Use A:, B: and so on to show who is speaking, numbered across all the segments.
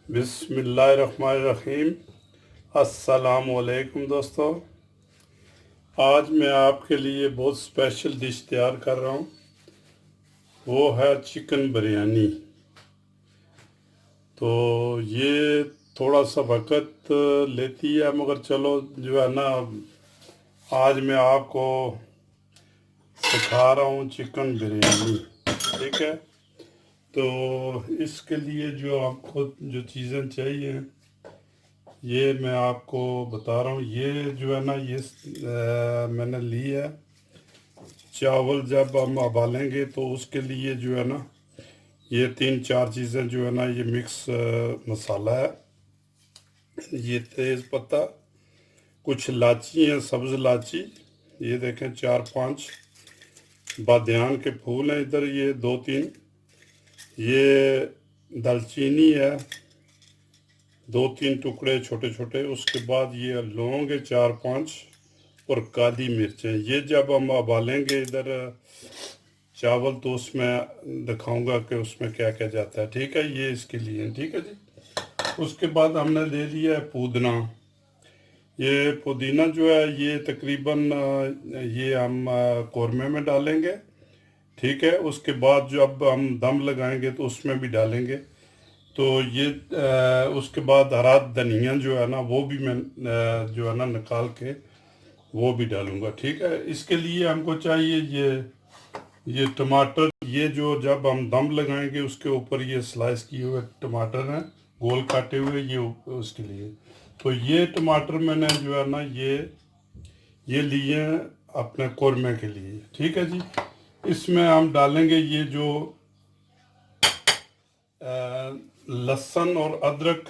A: बिस्मिल्लाहिर्रहमानिर्रहीम। अस्सलामुअलैकुम दोस्तों, आज मैं आपके लिए बहुत स्पेशल डिश तैयार कर रहा हूँ। वो है चिकन बिरयानी। तो ये थोड़ा सा वक्त लेती है, मगर चलो जो है ना, आज मैं आपको सिखा रहा हूँ चिकन बिरयानी। ठीक है, तो इसके लिए जो आपको जो चीज़ें चाहिए ये मैं आपको बता रहा हूँ। ये जो है ना, ये मैंने ली है। चावल जब हम उबालेंगे तो उसके लिए जो है ना, ये 3-4 चीज़ें जो है ना, ये मिक्स मसाला है। ये तेज़ पत्ता, कुछ इलाची है, सब्ज़ इलाची, ये देखें 4-5 बादियान के फूल हैं इधर, ये 2-3, ये दालचीनी है 2-3 टुकड़े छोटे छोटे। उसके बाद ये लौंग है 4-5 और काली मिर्चें। ये जब हम उबालेंगे इधर चावल तो उसमें दिखाऊंगा कि उसमें क्या क्या जाता है। ठीक है, ये इसके लिए। ठीक है जी। उसके बाद हमने ले लिया है पुदीना। ये पुदीना जो है ये तकरीबन ये हम कौरमे में डालेंगे। ठीक है, उसके बाद जब हम दम लगाएंगे तो उसमें भी डालेंगे। तो ये उसके बाद हरा धनिया जो है ना, वो भी मैं जो है ना निकाल के वो भी डालूंगा। ठीक है, इसके लिए हमको चाहिए ये टमाटर। ये जो जब हम दम लगाएंगे उसके ऊपर ये स्लाइस किए हुए टमाटर हैं, गोल काटे हुए, ये उसके लिए। तो ये टमाटर मैंने जो है ना, ये लिए हैं अपने कौरमे के लिए। ठीक है जी। इसमें हम डालेंगे ये जो लहसुन और अदरक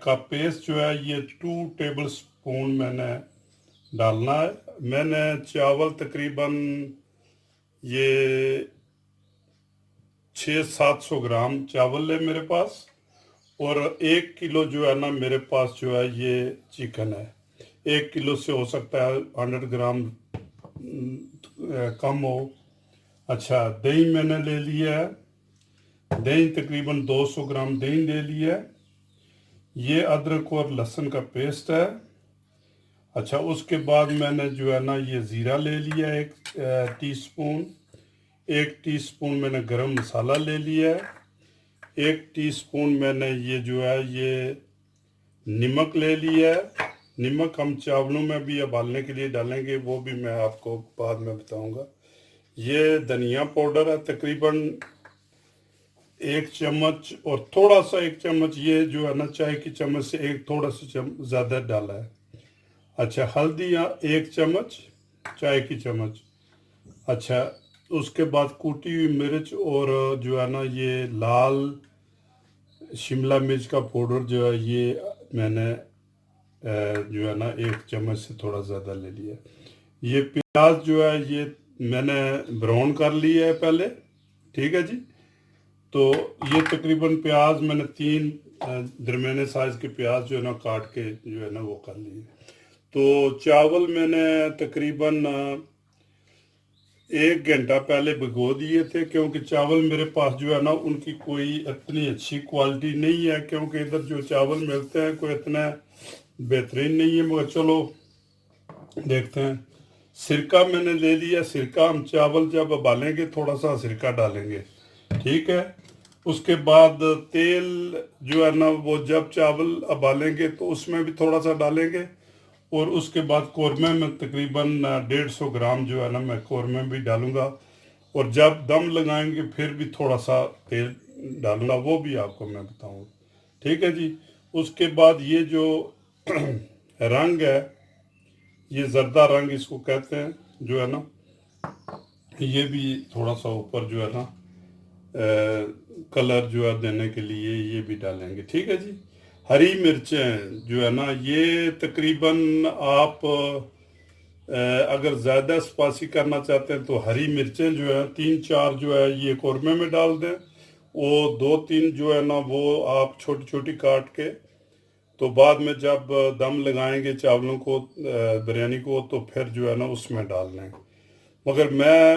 A: का पेस्ट जो है, ये 2 टेबल स्पून मैंने डालना है। मैंने चावल तकरीबन ये 600-700 ग्राम चावल है मेरे पास, और 1 किलो जो है ना मेरे पास जो है ये चिकन है। 1 किलो से हो सकता है 100 ग्राम कम हो। अच्छा, दही मैंने ले लिया है, दही तकरीबन 200 ग्राम दही ले लिया है। ये अदरक और लहसुन का पेस्ट है। अच्छा, उसके बाद मैंने जो है ना ये ज़ीरा ले लिया 1 टीस्पून। 1 टीस्पून मैंने गरम मसाला ले लिया है। 1 टीस्पून मैंने ये जो है ये नमक ले लिया है। नमक हम चावलों में भी उबालने के लिए डालेंगे, वो भी मैं आपको बाद में बताऊंगा। ये धनिया पाउडर है तकरीबन 1 चम्मच, और थोड़ा सा 1 चम्मच ये जो है ना चाय की चम्मच से एक थोड़ा सा ज़्यादा डाला है। अच्छा, हल्दी 1 चम्मच, चाय की चम्मच। अच्छा, उसके बाद कूटी हुई मिर्च, और जो है ना ये लाल शिमला मिर्च का पाउडर जो है ये मैंने जो है ना 1 चम्मच से थोड़ा ज़्यादा ले लिया। ये प्याज जो है ये मैंने ब्राउन कर लिया है पहले। ठीक है जी। तो ये तकरीबन प्याज मैंने 3 दरमियाने साइज़ के प्याज जो है ना काट के जो है ना वो कर लिए। तो चावल मैंने तकरीबन 1 घंटा पहले भिगो दिए थे, क्योंकि चावल मेरे पास जो है ना उनकी कोई इतनी अच्छी क्वालिटी नहीं है, क्योंकि इधर जो चावल मिलते हैं कोई इतना बेहतरीन नहीं है। मगर चलो देखते हैं। सिरका मैंने ले लिया। सिरका हम चावल जब उबालेंगे थोड़ा सा सिरका डालेंगे। ठीक है, उसके बाद तेल जो है ना वो जब चावल उबालेंगे तो उसमें भी थोड़ा सा डालेंगे, और उसके बाद कौरमे में तकरीबन 150 ग्राम जो है ना मैं कौरमे भी डालूंगा, और जब दम लगाएंगे फिर भी थोड़ा सा तेल डालूंगा, वो भी आपको मैं बताऊंगा। ठीक है जी। उसके बाद ये जो रंग है, ये जर्दा रंग इसको कहते हैं जो है ना, ये भी थोड़ा सा ऊपर जो है ना कलर जो है देने के लिए ये भी डालेंगे। ठीक है जी। हरी मिर्चें जो है ना ये तकरीबन आप अगर ज़्यादा स्पाइसी करना चाहते हैं तो हरी मिर्चें जो है 3-4 जो है ये कौरमे में डाल दें। वो 2-3 जो है ना वो आप छोटी छोटी काट के, तो बाद में जब दम लगाएंगे चावलों को बिरयानी को, तो फिर जो है ना उसमें डाल लें। मगर मैं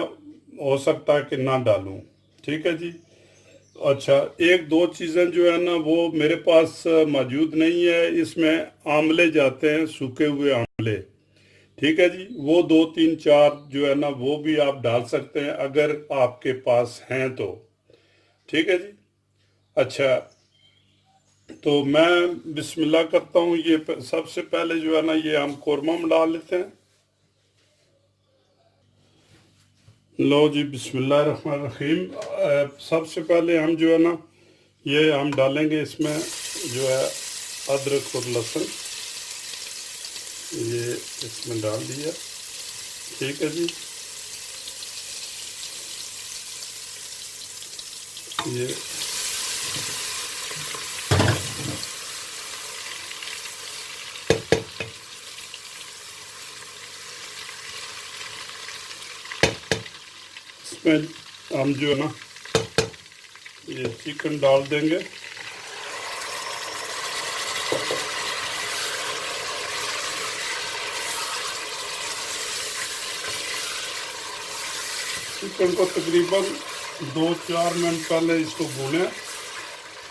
A: हो सकता है कि ना डालूं। ठीक है जी। अच्छा, एक दो चीज़ें जो है ना वो मेरे पास मौजूद नहीं है। इसमें आंवले जाते हैं, सूखे हुए आंवले। ठीक है जी, वो दो तीन चार जो है ना वो भी आप डाल सकते हैं अगर आपके पास हैं तो। ठीक है जी। अच्छा, तो मैं बिस्मिल्लाह करता हूँ। ये सबसे पहले जो है ना ये हम कौरमा में डाल लेते हैं। लो जी, बिस्मिल्लाह रहमान रहीम। सबसे पहले हम जो है ना ये हम डालेंगे इसमें जो है अदरक और लहसुन। ये इसमें डाल दिया। ठीक है जी। ये इसमें हम जो है ना ये चिकन डाल देंगे। चिकन को तकरीबन 2-4 मिनट पहले इसको भूनें।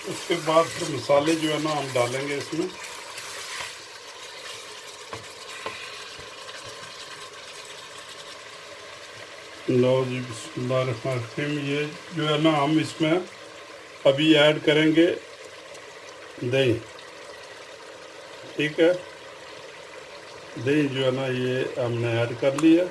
A: उसके बाद फिर मसाले जो है ना हम डालेंगे इसमें। लो जी, बिस्मिल्लाह रहमान रहीम। ये जो है ना हम इसमें अभी ऐड करेंगे दही। ठीक है, दही जो है ना ये हमने ऐड कर लिया।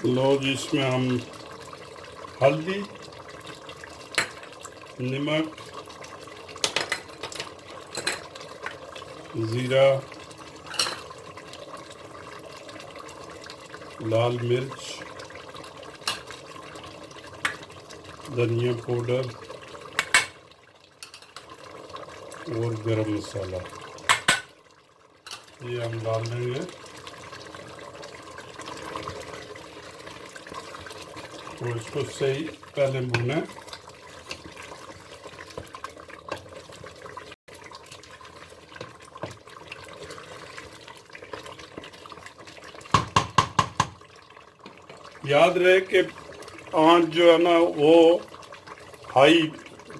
A: लो जी, इसमें हम हल्दी, नमक, ज़ीरा, लाल मिर्च, धनिया पाउडर और गरम मसाला ये हम डाल देंगे। और इसको सही पहले भूनें। याद रहे कि आंच जो है ना वो हाई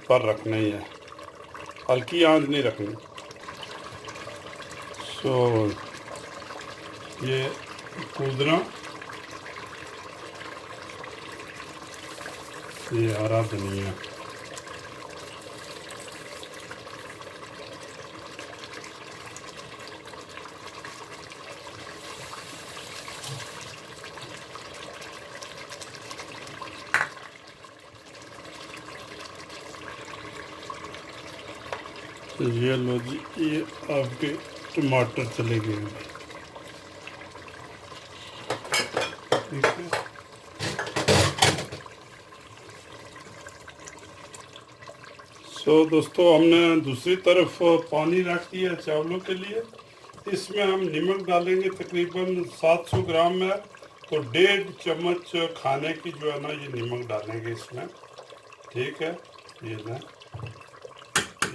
A: पर रखनी है, हल्की आंच नहीं रखनी। सो ये पुदीना, ये हरा धनिया, ये लो जी, ये आपके टमाटर चले गए। ठीक है। सो दोस्तों, हमने दूसरी तरफ पानी रख दिया चावलों के लिए। इसमें हम नमक डालेंगे तकरीबन 700 ग्राम है, तो 1.5 चम्मच खाने की जो है ना ये नमक डालेंगे इसमें। ठीक है, ये ना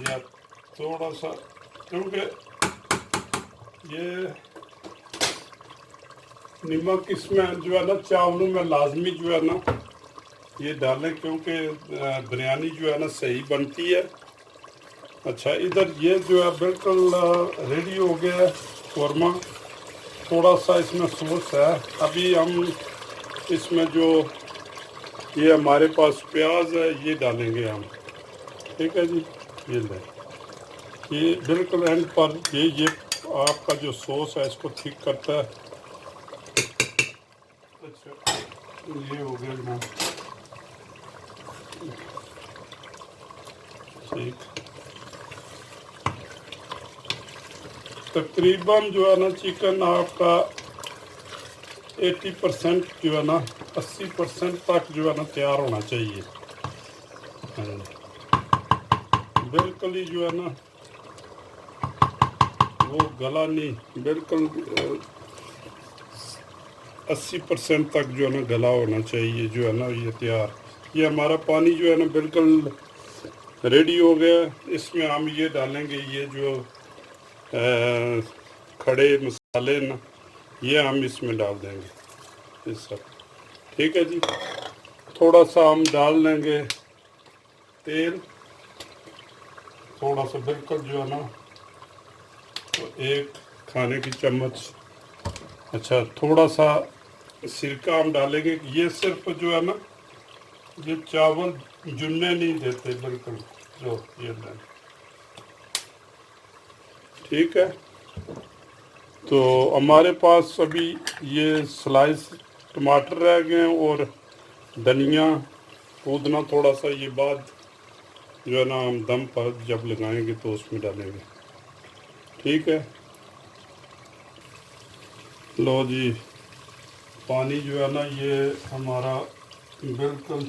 A: या थोड़ा सा, क्योंकि ये नमक इसमें जो है ना चावलों में लाजमी जो है ना ये डालें, क्योंकि बिरयानी जो है ना सही बनती है। अच्छा, इधर ये जो है बिल्कुल रेडी हो गया है कौरमा। थोड़ा सा इसमें सॉस है। अभी हम इसमें जो ये हमारे पास प्याज है ये डालेंगे हम। ठीक है जी, ये ले, ये बिल्कुल एंड पर ये आपका जो सॉस है इसको ठीक करता है। अच्छा, ये हो गया ना, ठीक। तकरीबन जो है ना चिकन आपका 80% जो है ना 80% तक जो है ना तैयार होना चाहिए। बिल्कुल ही जो है ना वो गला नहीं, बिल्कुल 80% तक जो है ना गला होना चाहिए, जो है ना ये तैयार। ये हमारा पानी जो है ना बिल्कुल रेडी हो गया। इसमें हम ये डालेंगे, ये जो खड़े मसाले ना, ये हम इसमें डाल देंगे, ये सब। ठीक है जी। थोड़ा सा हम डाल लेंगे तेल, थोड़ा सा बिल्कुल जो है ना, तो 1 खाने की चम्मच। अच्छा, थोड़ा सा सिरका हम डालेंगे। ये सिर्फ जो है ना, ये चावल जुनने नहीं देते बिल्कुल, जो ये डाल। ठीक है। तो हमारे पास अभी ये स्लाइस टमाटर रह गए हैं, और धनिया पुदीना थोड़ा सा, ये बाद जो है ना हम दम पर जब लगाएंगे तो उसमें डालेंगे। ठीक है। लो जी, पानी जो है ना ये हमारा बिल्कुल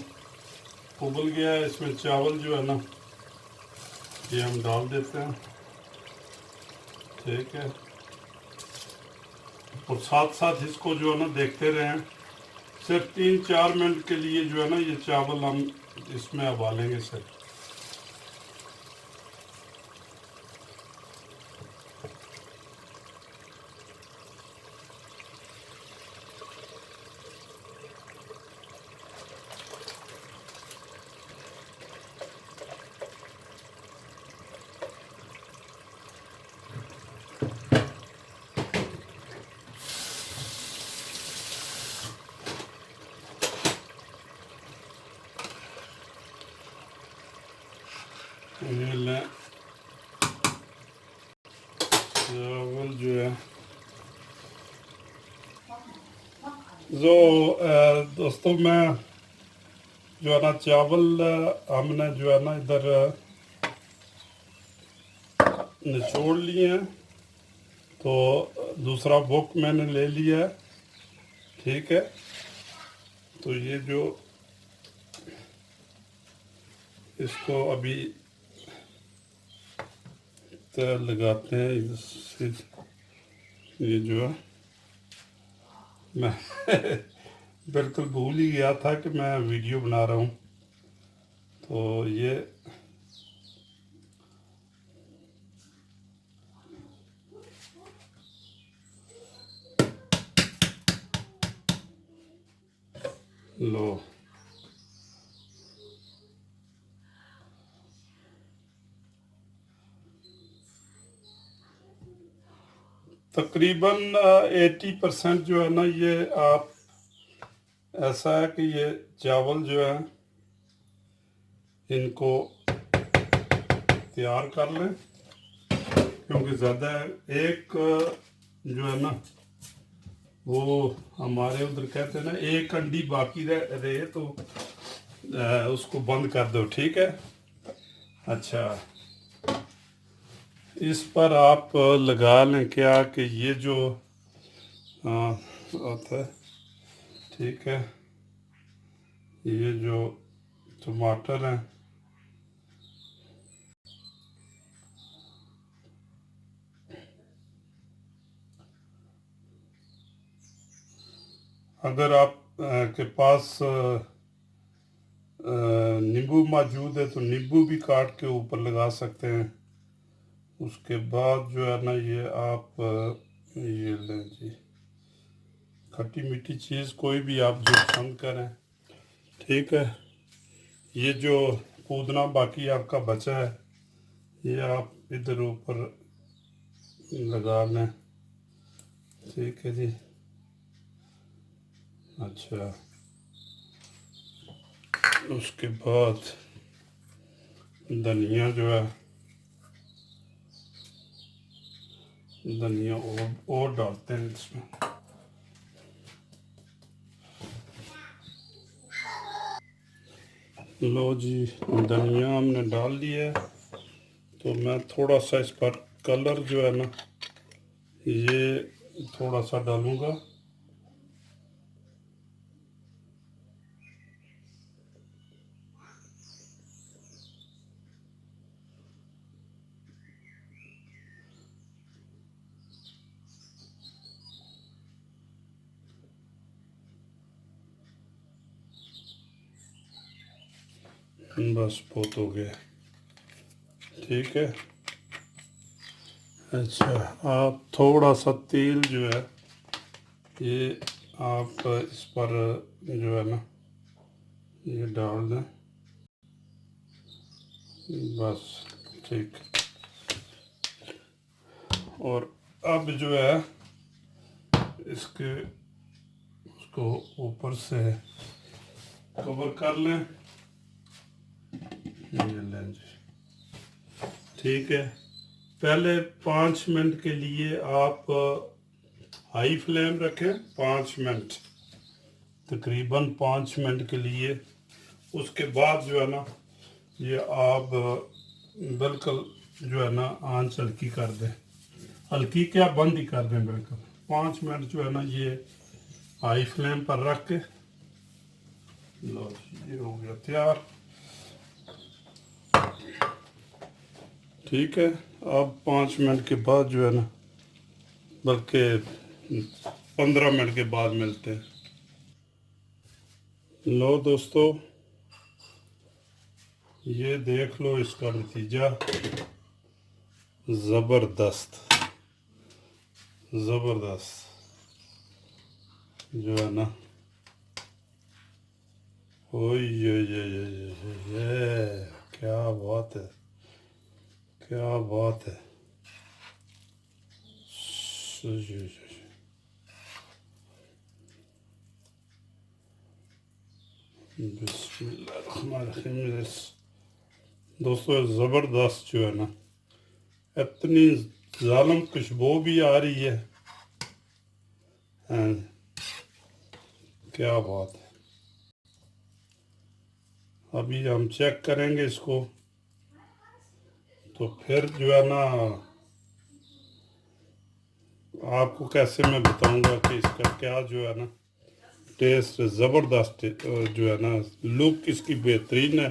A: उबल गया है। इसमें चावल जो है ना ये हम डाल देते हैं। ठीक है। और साथ साथ इसको जो है ना देखते रहें। सिर्फ 3-4 मिनट के लिए जो है ना ये चावल हम इसमें उबालेंगे सिर्फ। ये लें, चावल जो है, जो दोस्तों, मैं जो है ना चावल हमने जो है ना इधर निचोड़ लिए हैं। तो दूसरा बुक मैंने ले लिया है। ठीक है। तो ये जो इसको अभी तेल लगाते हैं इससे। ये जो है, मैं बिल्कुल भूल ही गया था कि मैं वीडियो बना रहा हूँ। तो ये लो, तकरीबन 80% जो है ना ये आप, ऐसा है कि ये चावल जो है इनको तैयार कर लें, क्योंकि ज़्यादा एक जो है ना, वो हमारे उधर कहते हैं ना, एक अंडी बाकी रहे तो उसको बंद कर दो। ठीक है। अच्छा, इस पर आप लगा लें क्या कि ये जो आता है। ठीक है। ये जो टमाटर हैं, अगर आप के पास नींबू मौजूद है तो नींबू भी काट के ऊपर लगा सकते हैं। उसके बाद जो है ना ये आप ये लें जी, खट्टी मीठी चीज़ कोई भी आप जो पसंद करें। ठीक है। ये जो पुदीना बाकी आपका बचा है, ये आप इधर ऊपर लगा लें। ठीक है जी। अच्छा, उसके बाद धनिया जो है, धनिया और डालते हैं इसमें। लो जी, धनिया हमने डाल दिया है। तो मैं थोड़ा सा इस पर कलर जो है ना ये थोड़ा सा डालूँगा। बस बहुत हो गया, ठीक है। अच्छा, आप थोड़ा सा तेल जो है ये आप इस पर जो है ना ये डाल दें, बस ठीक। और अब जो है इसके उसको ऊपर से कवर कर लें, ये लें जी, ठीक है। पहले 5 मिनट के लिए आप हाई फ्लेम रखें, 5 मिनट, तकरीबन 5 मिनट के लिए। उसके बाद जो है ना ये आप बिल्कुल जो है ना आंच हल्की कर दें, हल्की क्या बंद ही कर दें बिल्कुल। 5 मिनट जो है ना ये हाई फ्लेम पर रख के, लो ये हो गया तैयार, ठीक है। अब 5 मिनट के बाद जो है ना, बल्कि 15 मिनट के बाद मिलते हैं। लो दोस्तों, ये देख लो इसका नतीजा, ज़बरदस्त ज़बरदस्त जो है ना, ओए ये क्या बात है, क्या बात है। बिस्मिल्लाहिर्रहमानिर्रहीम। दोस्तों ज़बरदस्त जो है ना, इतनी जालिम खुशबू भी आ रही है, हाँ, क्या बात है। अभी हम चेक करेंगे इसको, तो फिर जो है ना आपको कैसे मैं बताऊंगा कि इसका क्या जो है ना टेस्ट, ज़बरदस्त जो है ना, लुक इसकी बेहतरीन है,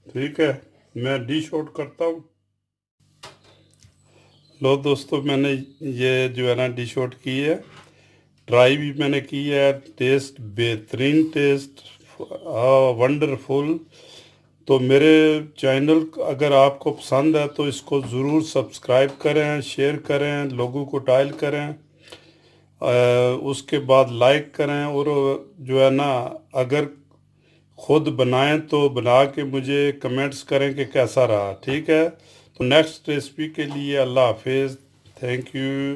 A: ठीक है। मैं डिश आउट करता हूँ। लो दोस्तों, मैंने ये जो है ना डिश आउट की है, ट्राई भी मैंने की है, टेस्ट बेहतरीन, टेस्ट वंडरफुल। तो मेरे चैनल अगर आपको पसंद है तो इसको ज़रूर सब्सक्राइब करें, शेयर करें, लोगों को टाइल करें, उसके बाद लाइक करें, और जो है ना अगर खुद बनाएं तो बना के मुझे कमेंट्स करें कि कैसा रहा, ठीक है। तो नेक्स्ट रेसिपी के लिए अल्लाह हाफिज़, थैंक यू।